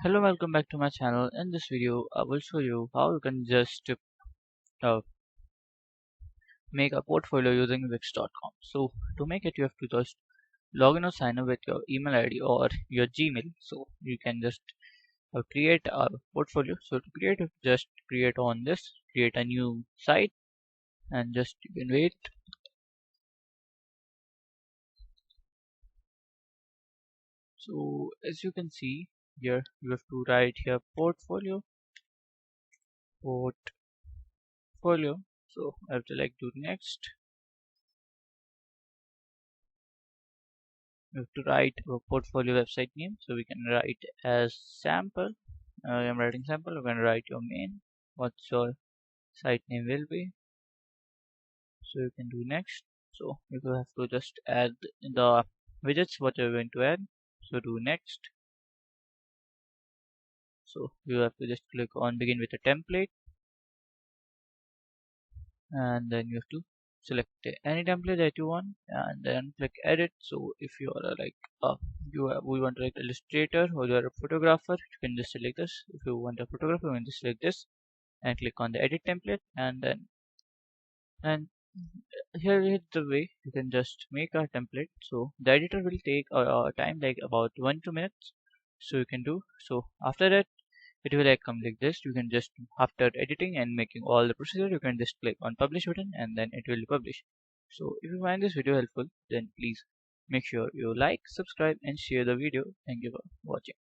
Hello, welcome back to my channel. In this video, I will show you how you can just uh, make a portfolio using Wix.com. So to make it, you have to just log in or sign up with your email ID or your Gmail. So you can just create a portfolio. So to create it, just create on this, create a new site, and just you can wait. So as you can see here, you have to write here portfolio. So I have to like do next. We have to write a portfolio website name, so we can write as sample. I'm writing sample. You can write your main, what your site name will be, so you can do next. So you will have to just add the widgets what you're going to add, so do next. So you have to just click on begin with a template, and then you have to select any template that you want and then click edit. So if you are we want like illustrator or you are a photographer, you can just select this. If you want a photographer, you can just select this and click on the edit template, and here is the way you can just make a template. So the editor will take time like about 1 2 minutes, so you can do. So after that it will like come like this. You can just, after editing and making all the procedure, you can just click on publish button and then it will publish. So if you find this video helpful, then please make sure you like, subscribe and share the video. Thank you for watching.